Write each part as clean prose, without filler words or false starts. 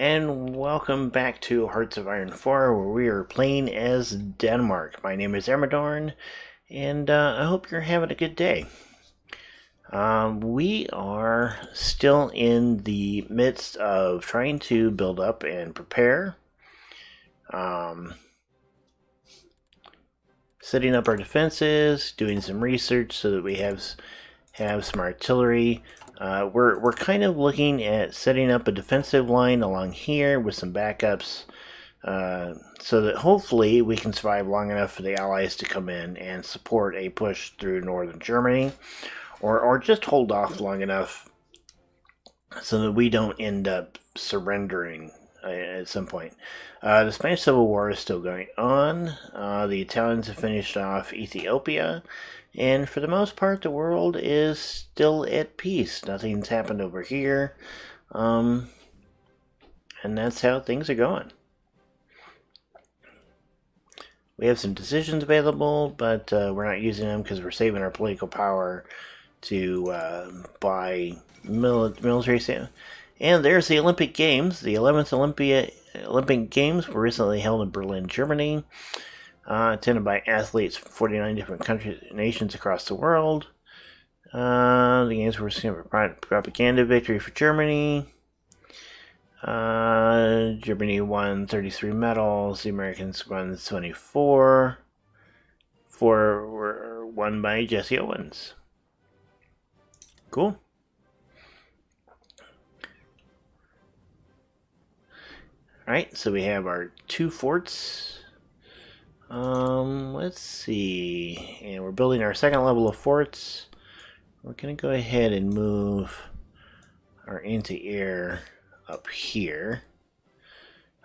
and welcome back to Hearts of Iron 4, where we are playing as Denmark. My name is Amadorn, and I hope you're having a good day. We are still in the midst of trying to build up and prepare, setting up our defenses, doing some research so that we have some artillery. We're kind of looking at setting up a defensive line along here with some backups, so that hopefully we can survive long enough for the Allies to come in and support a push through northern Germany, or just hold off long enough so that we don't end up surrendering at some point. The Spanish Civil War is still going on. The Italians have finished off Ethiopia. And for the most part, the world is still at peace. Nothing's happened over here. And that's how things are going. We have some decisions available, but we're not using them because we're saving our political power to buy military. And there's the Olympic Games. The 11th Olympic Games were recently held in Berlin, Germany. Attended by athletes from 49 different countries, nations across the world. The games were a propaganda victory for Germany. Germany won 33 medals. The Americans won 24. 4 were won by Jesse Owens. Cool. Alright, so we have our 2 forts. Let's see. And we're building our second level of forts. We're going to go ahead and move our anti-air up here.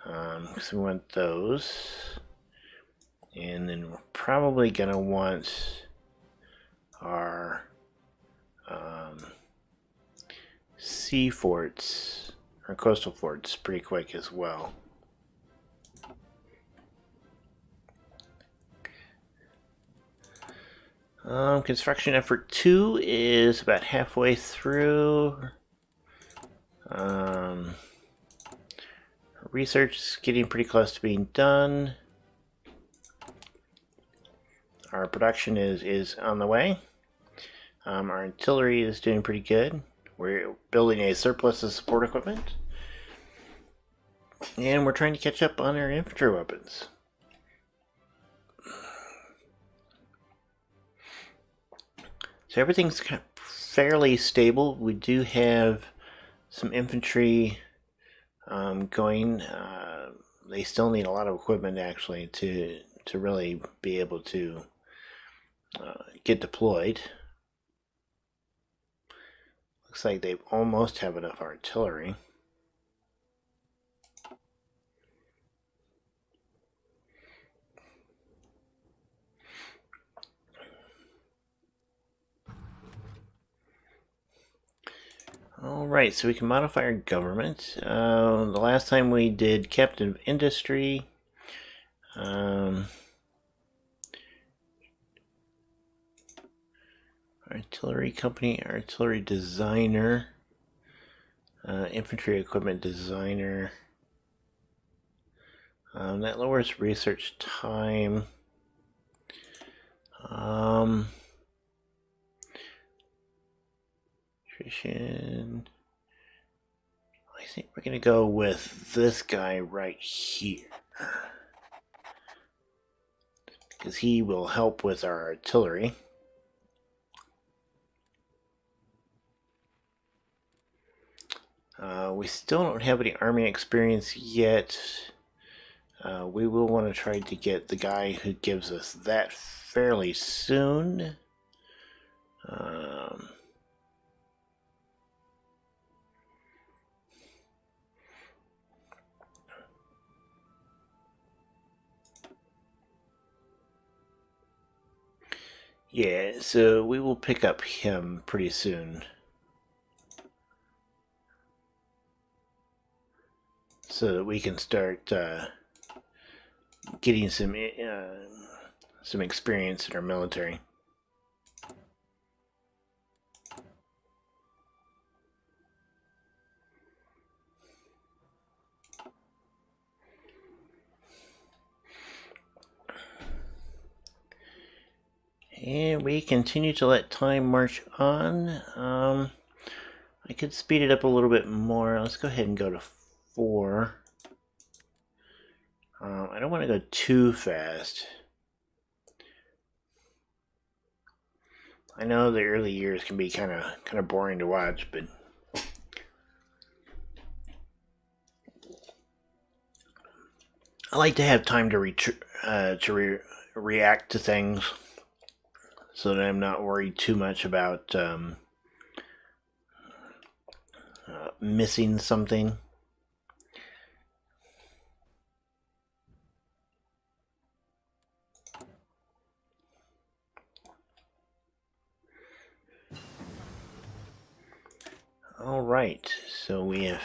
Because we want those. And then we're probably going to want our sea forts, our coastal forts, pretty quick as well. Construction effort 2 is about halfway through. Research is getting pretty close to being done. Our production is on the way. Our artillery is doing pretty good. We're building a surplus of support equipment. And we're trying to catch up on our infantry weapons. So everything's fairly stable. We do have some infantry going. They still need a lot of equipment actually to really be able to get deployed. Looks like they almost have enough artillery. Alright, so we can modify our government. The last time we did Captain of Industry. Artillery Company, Artillery Designer, Infantry Equipment Designer. That lowers research time. Nutrition. I think we're going to go with this guy right here, because he will help with our artillery. We still don't have any army experience yet. We will want to try to get the guy who gives us that fairly soon. Yeah, so we will pick up him pretty soon. So that we can start getting some experience in our military. And we continue to let time march on. I could speed it up a little bit more. Let's go ahead and go to 4. I don't want to go too fast. I know the early years can be kind of boring to watch, but I like to have time to react to things, so that I'm not worried too much about missing something. Alright, so we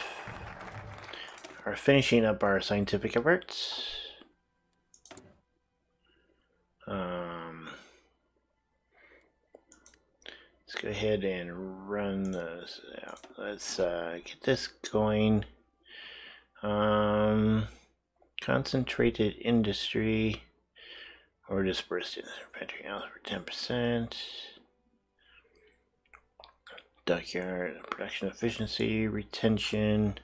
are finishing up our scientific efforts. Let's go ahead and run this out. Let's get this going. Concentrated industry or dispersed industry for 10%. Dockyard production efficiency, retention.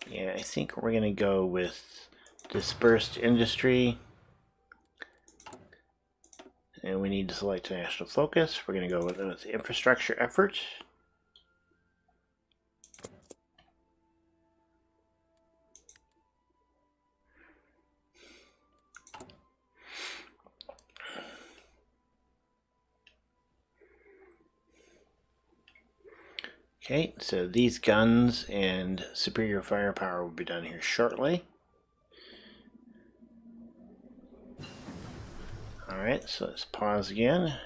Yeah, I think we're gonna go with dispersed industry, and we need to select national focus. We're gonna go with infrastructure effort. Okay, so these guns and superior firepower will be done here shortly. Alright, so let's pause again.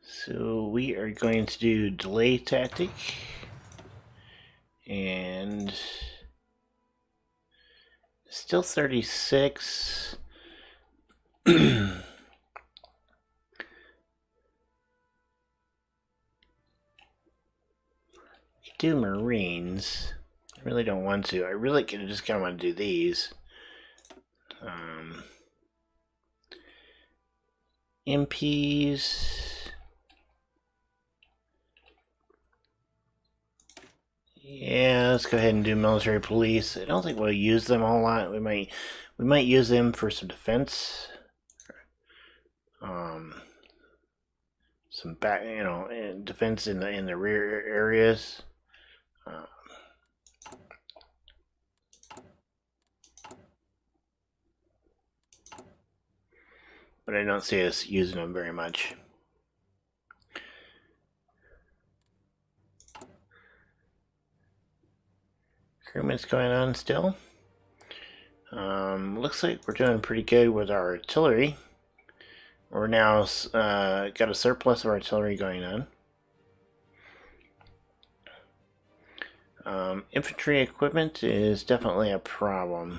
So we are going to do delay tactic, and still 36. Do Marines. I really don't want to. I really just kind of want to do these. MPs. Yeah, let's go ahead and do military police. I don't think we'll use them a whole lot. We might use them for some defense. Some back, defense in the rear areas. But I don't see us using them very much. Recruitment's going on still. Looks like we're doing pretty good with our artillery. We're now got a surplus of artillery going on. Infantry equipment is definitely a problem.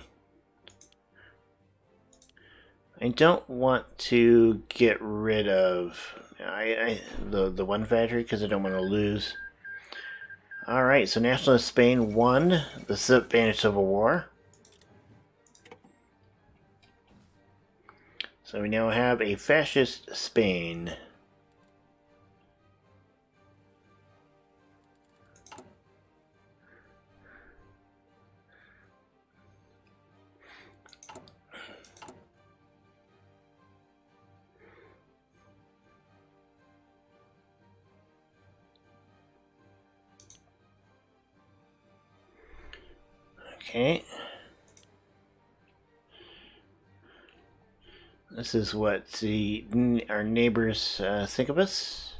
I don't want to get rid of the one factory because I don't want to lose. Alright, so Nationalist Spain won the Spanish Civil War. So we now have a fascist Spain. Okay. This is what our neighbors think of us.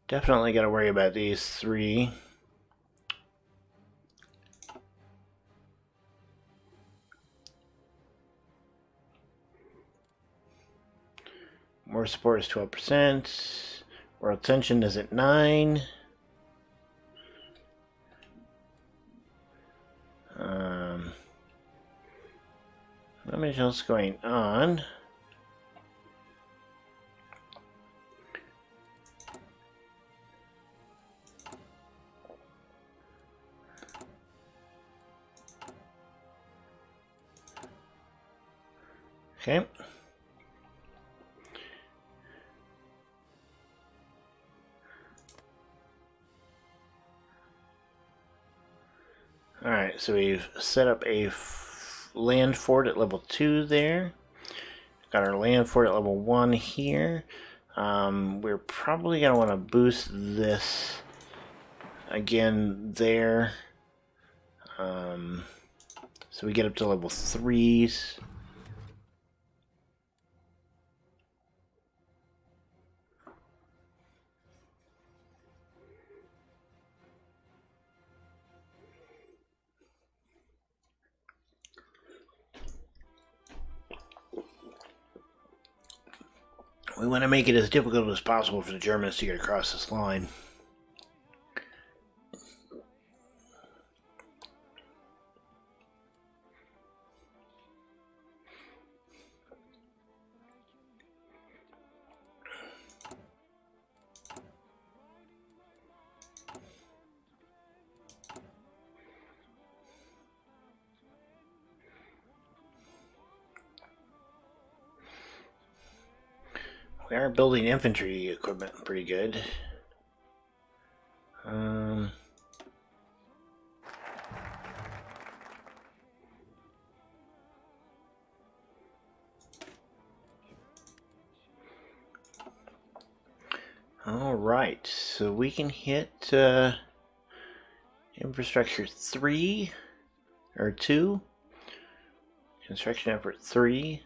Definitely got to worry about these 3. More support is 12%. World tension is at 9. Not much else going on. Okay. Alright, so we've set up a land fort at level 2 there. Got our land fort at level 1 here. We're probably going to want to boost this again there. So we get up to level 3s. We want to make it as difficult as possible for the Germans to get across this line. We are building infantry equipment pretty good. Alright, so we can hit infrastructure 3 or 2, construction effort 3.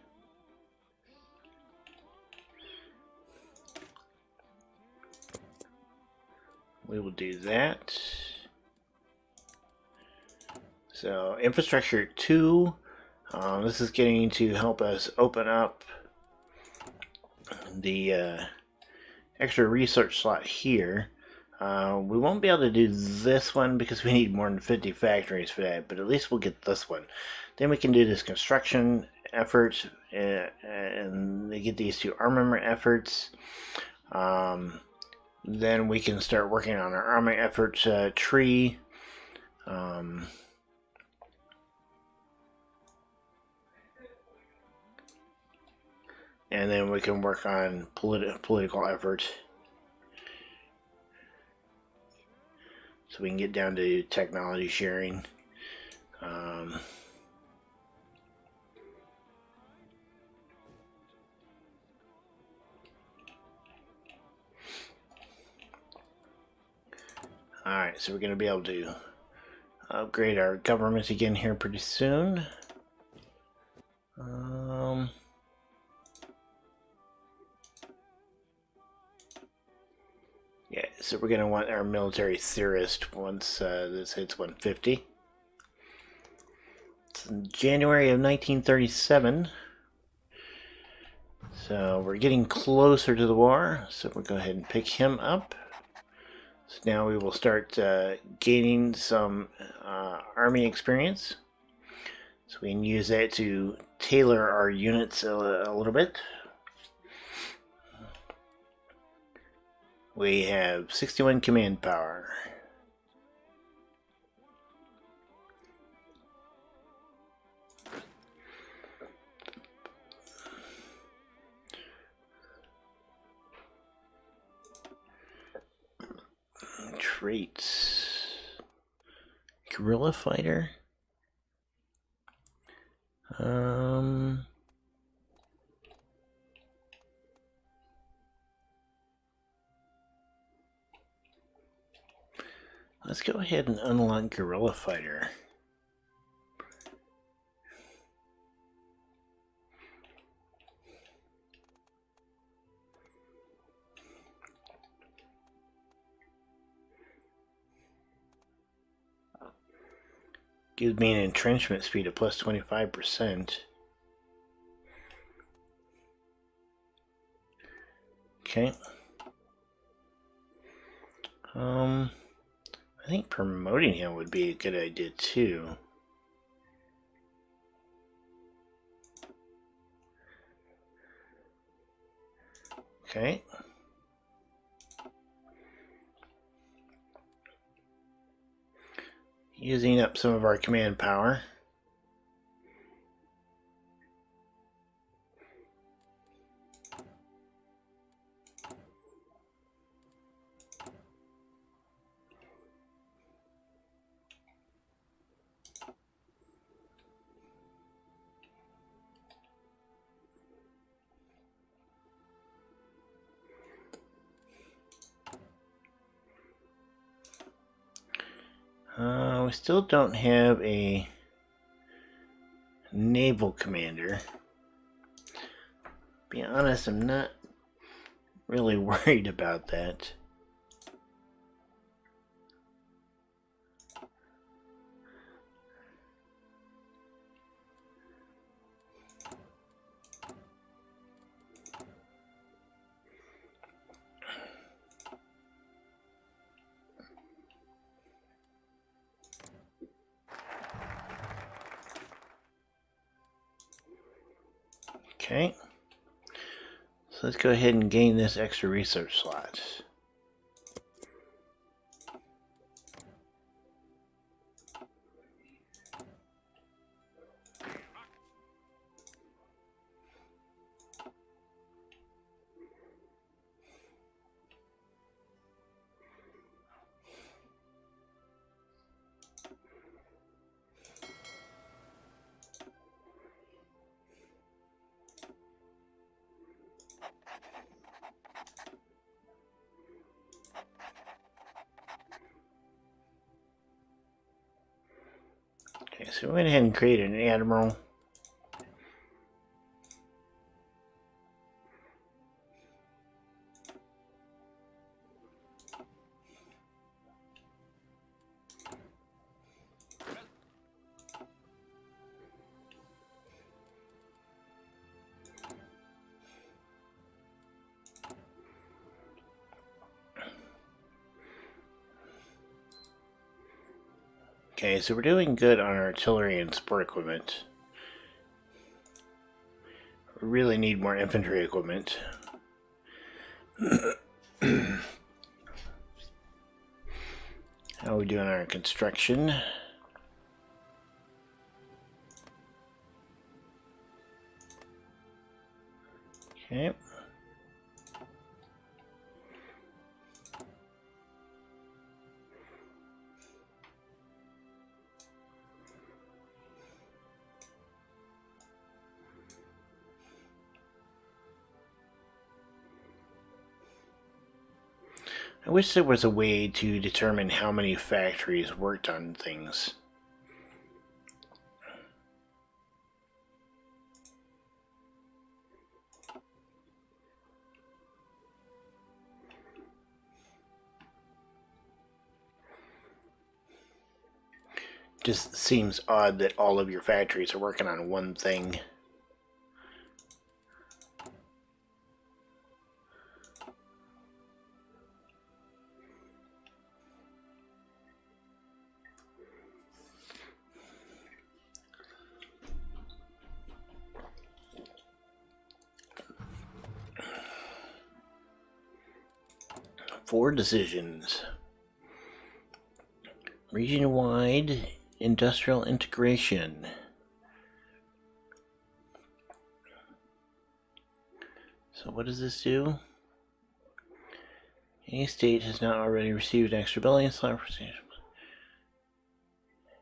We will do that. So infrastructure 2, this is getting to help us open up the extra research slot here. We won't be able to do this one because we need more than 50 factories for that, but at least we'll get this one. Then we can do this construction effort and get these 2 armament efforts. Then we can start working on our armament efforts tree. And then we can work on political efforts. So we can get down to technology sharing. Alright, so we're going to be able to upgrade our government again here pretty soon. Yeah, so we're going to want our military theorist once this hits 150. It's in January of 1937. So we're getting closer to the war, so we'll go ahead and pick him up. So now we will start gaining some army experience. So we can use that to tailor our units a little bit. We have 61 command power. Traits. Guerrilla fighter. Let's go ahead and unlock Guerrilla Fighter. Gives me an entrenchment speed of plus 25%. Okay. I think promoting him would be a good idea too. Okay. Using up some of our command power. We still don't have a naval commander. Be honest, I'm not really worried about that. Okay, so let's go ahead and gain this extra research slot. Okay, so we went ahead and created an admiral. Okay, so we're doing good on artillery and support equipment. We really need more infantry equipment. How are we doing on our construction? Okay. I wish there was a way to determine how many factories worked on things. Just seems odd that all of your factories are working on one thing. Four decisions. Region-wide industrial integration. So what does this do? Any state has not already received an extra building slot.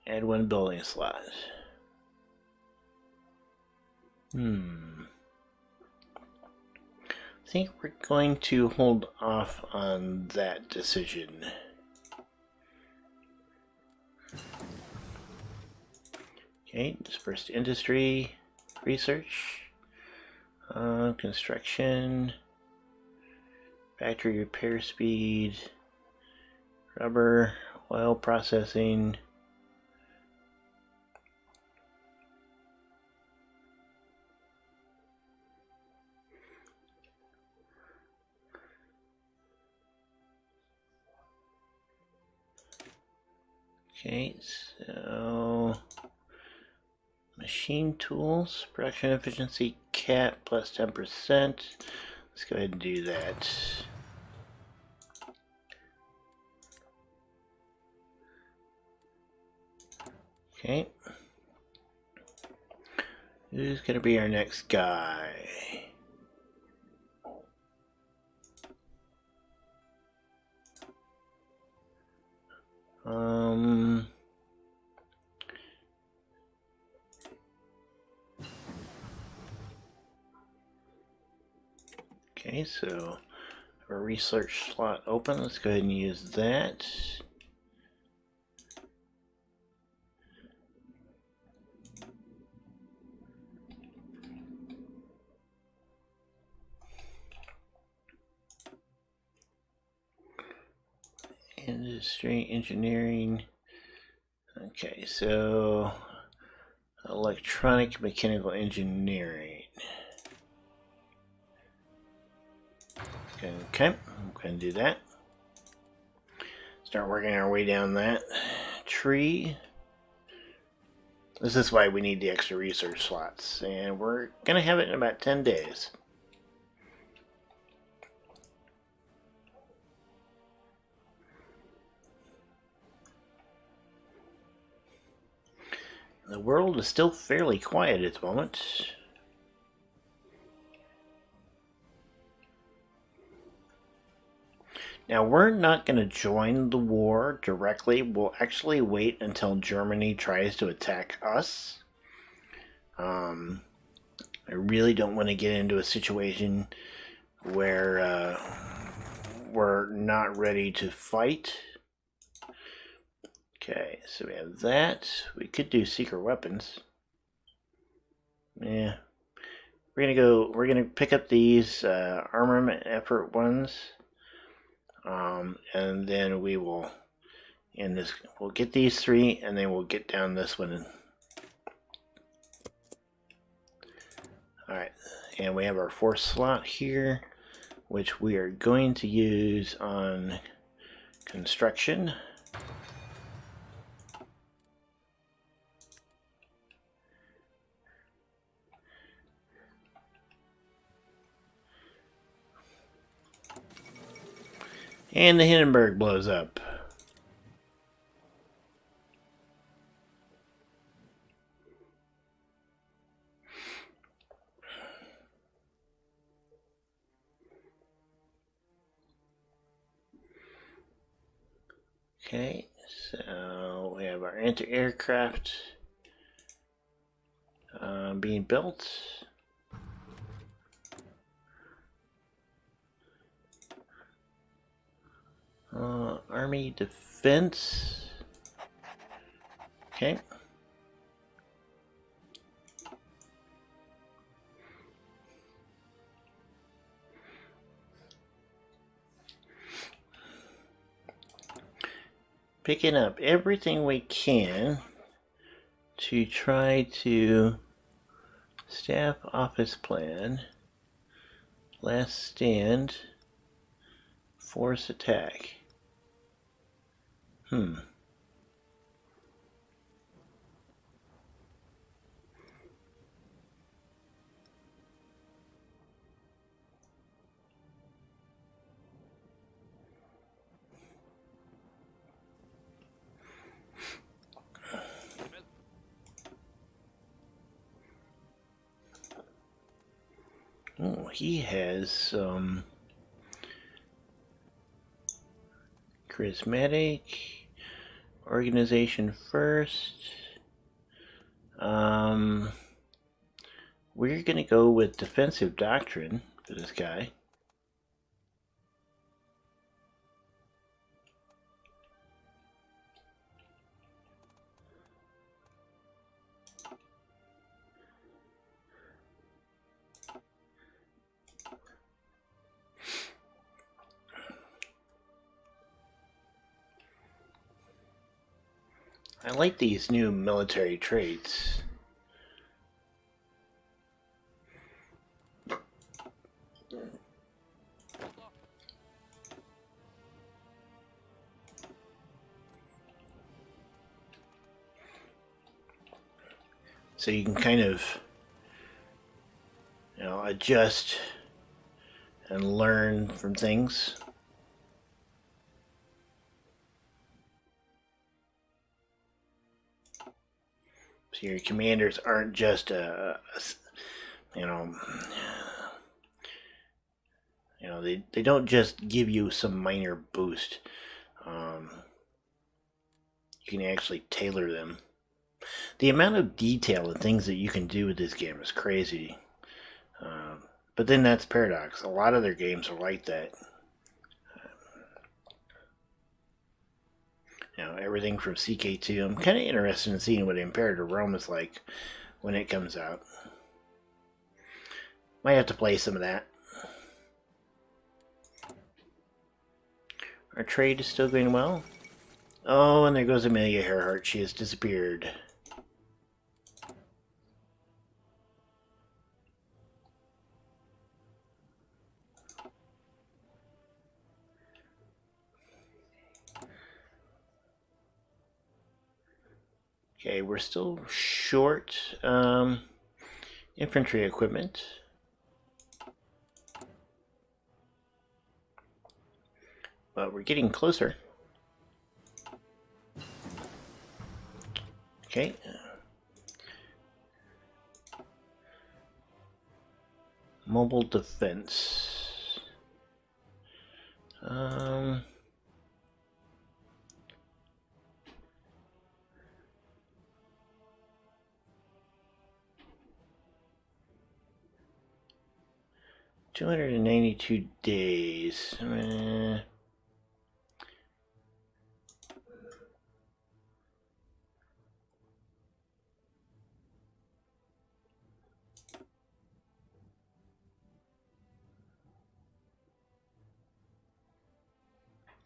Add one building slot. I think we're going to hold off on that decision. Okay, dispersed industry, research, construction, factory repair speed, rubber, oil processing. Okay, so machine tools, production efficiency cap plus 10%. Let's go ahead and do that. Okay. Who's gonna be our next guy? Okay, so our research slot open. Let's go ahead and use that. Industry engineering. Okay, so electronic mechanical engineering. Okay, I'm going to do that. Start working our way down that tree. This is why we need the extra research slots, and we're going to have it in about 10 days. The world is still fairly quiet at the moment. Now, we're not going to join the war directly. We'll actually wait until Germany tries to attack us. I really don't want to get into a situation where we're not ready to fight. Okay, so we have that. We could do secret weapons. Yeah. We're gonna pick up these armament effort ones. And then we will we'll get these 3 and then we'll get down this one. Alright, and we have our 4th slot here, which we are going to use on construction. And the Hindenburg blows up. Okay, so we have our anti-aircraft being built. Army defense. Okay. Picking up everything we can to try to staff office plan, last stand, force attack. Oh, he has some charismatic, organization first. We're gonna go with defensive doctrine for this guy. I like these new military traits. So you can kind of, adjust and learn from things. So your commanders aren't just you know, they don't just give you some minor boost. You can actually tailor them. The amount of detail and things that you can do with this game is crazy. But then that's Paradox. A lot of their games are like that. Everything from CK2. I'm kind of interested in seeing what Imperator Rome is like when it comes out. Might have to play some of that. Our trade is still going well. Oh, and there goes Amelia Earhart. She has disappeared. Okay, we're still short infantry equipment. But we're getting closer. Okay. Mobile defense. 292 days.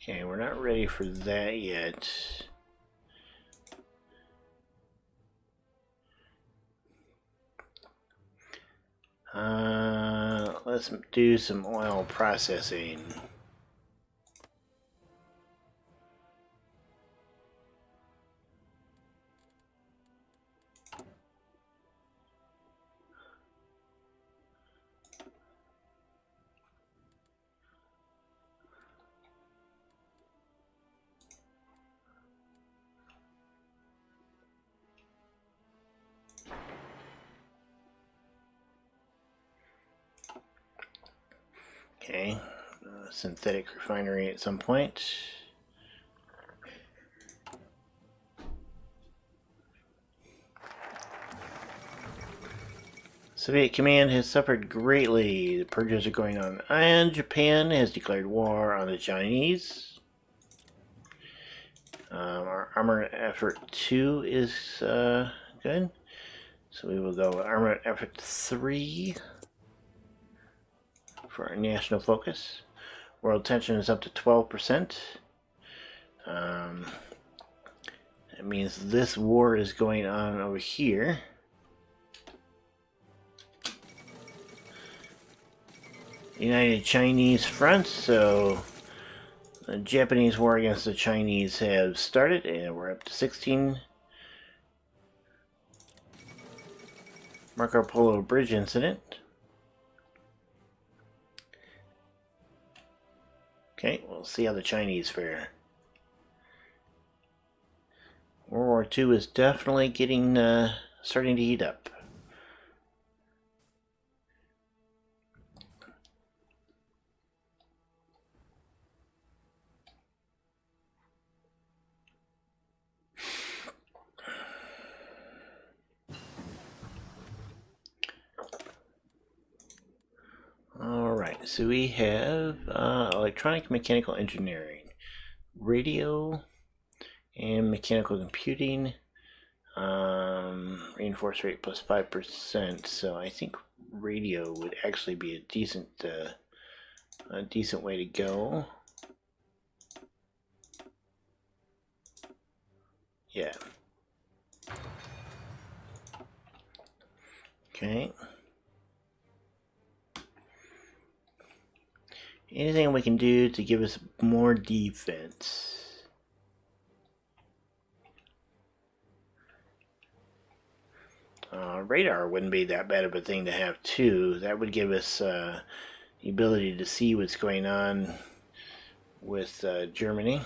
Okay, we're not ready for that yet. Let's do some oil processing. Okay, synthetic refinery at some point. Soviet command has suffered greatly. The purges are going on, and Japan has declared war on the Chinese. Our armor effort 2 is good. So we will go armor effort 3 for our national focus. World tension is up to 12%. That means this war is going on over here. United Chinese Front, so the Japanese war against the Chinese have started, and we're up to 16. Marco Polo Bridge incident. Okay, we'll see how the Chinese fare. World War II is definitely getting starting to heat up. Alright, so we have electronic mechanical engineering, radio, and mechanical computing. Reinforce rate plus 5%, so I think radio would actually be a decent way to go. Yeah. Okay. Anything we can do to give us more defense? Radar wouldn't be that bad of a thing to have too. That would give us the ability to see what's going on with Germany.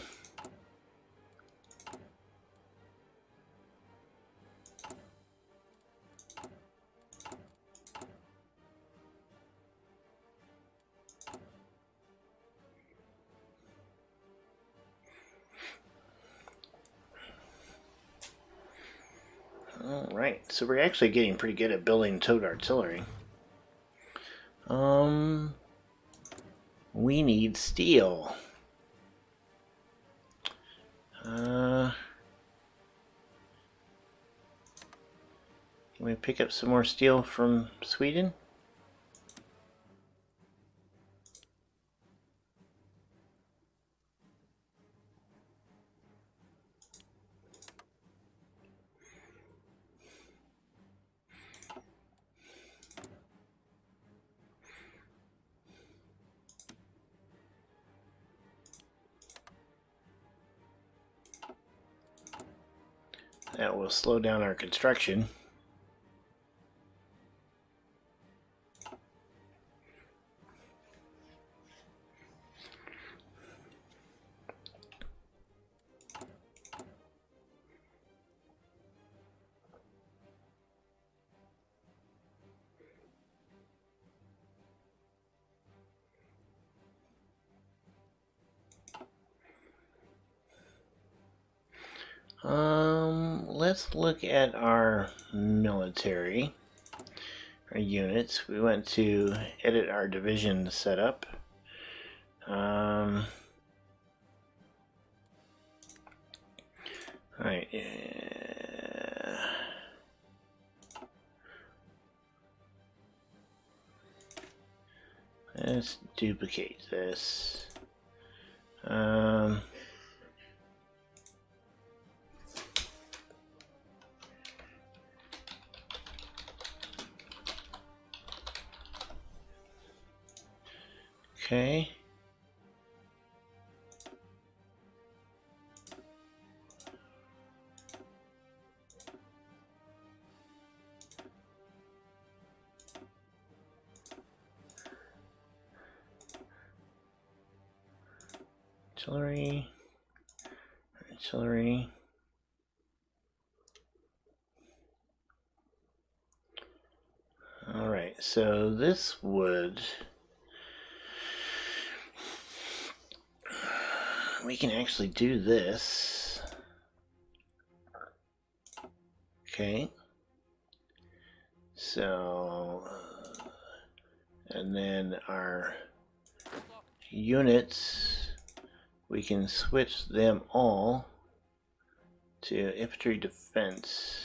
Alright, so we're actually getting pretty good at building towed artillery. We need steel. Can we pick up some more steel from Sweden? That will slow down our construction. Let's look at our military, our units. We went to edit our division setup. Alright. Let's duplicate this. Okay. Artillery. Artillery. Alright, so this would... We can actually do this. Okay. So... and then our units, we can switch them all to infantry defense.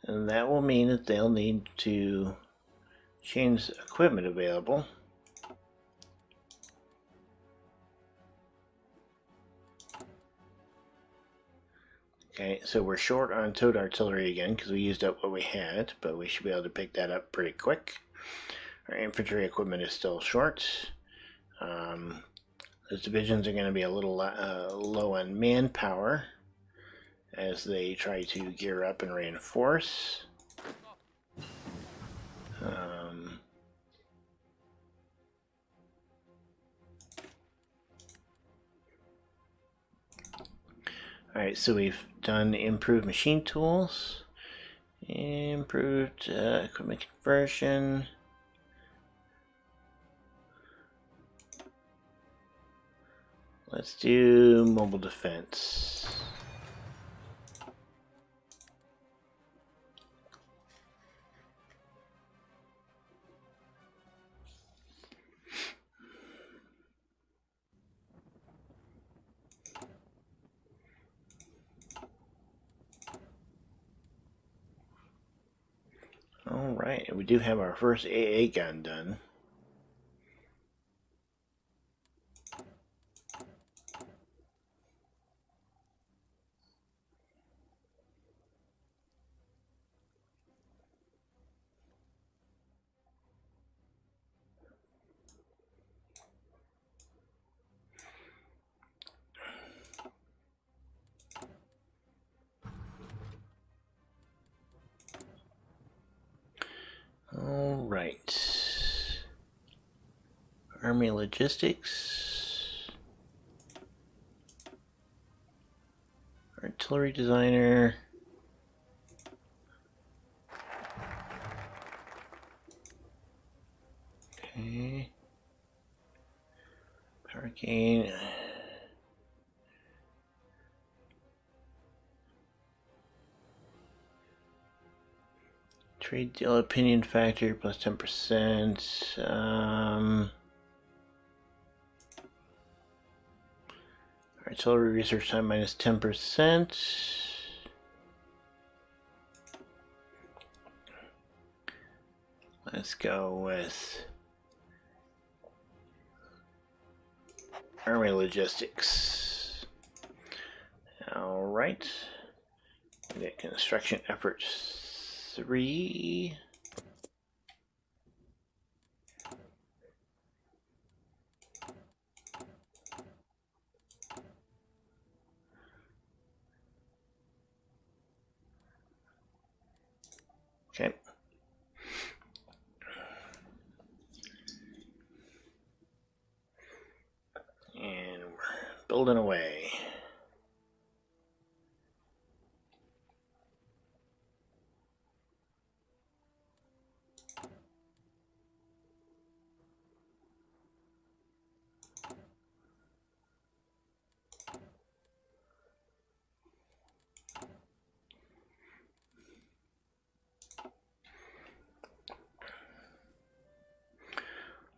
And that will mean that they'll need to change the equipment available. Okay, so we're short on towed artillery again because we used up what we had, but we should be able to pick that up pretty quick. Our infantry equipment is still short. Those divisions are going to be a little low on manpower as they try to gear up and reinforce. Alright, so we've done improved machine tools, improved equipment conversion. Let's do mobile defense. Alright, we do have our first AA gun done. right. Army logistics. Artillery designer. Okay. Hurricane. Trade deal opinion factor plus 10%. Artillery research time minus 10%. Let's go with Army logistics. All right. We get construction efforts 3. Okay. And we're building away.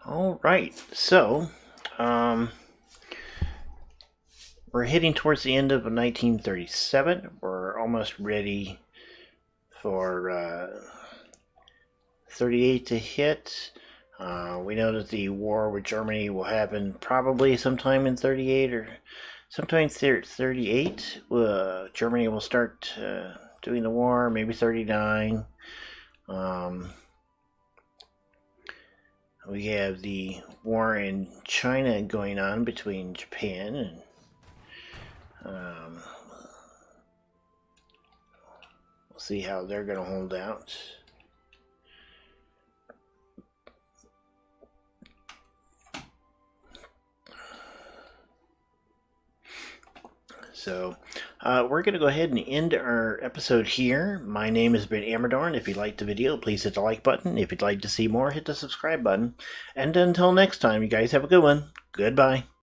All right, so we're heading towards the end of 1937. We're almost ready for 38 to hit. We know that the war with Germany will happen probably sometime in 38 or sometime 38. Germany will start doing the war, maybe 39. We have the war in China going on between Japan and we'll see how they're going to hold out. So we're going to go ahead and end our episode here. My name has been Amadorn. If you liked the video, please hit the like button. If you'd like to see more, hit the subscribe button. And until next time, you guys have a good one. Goodbye.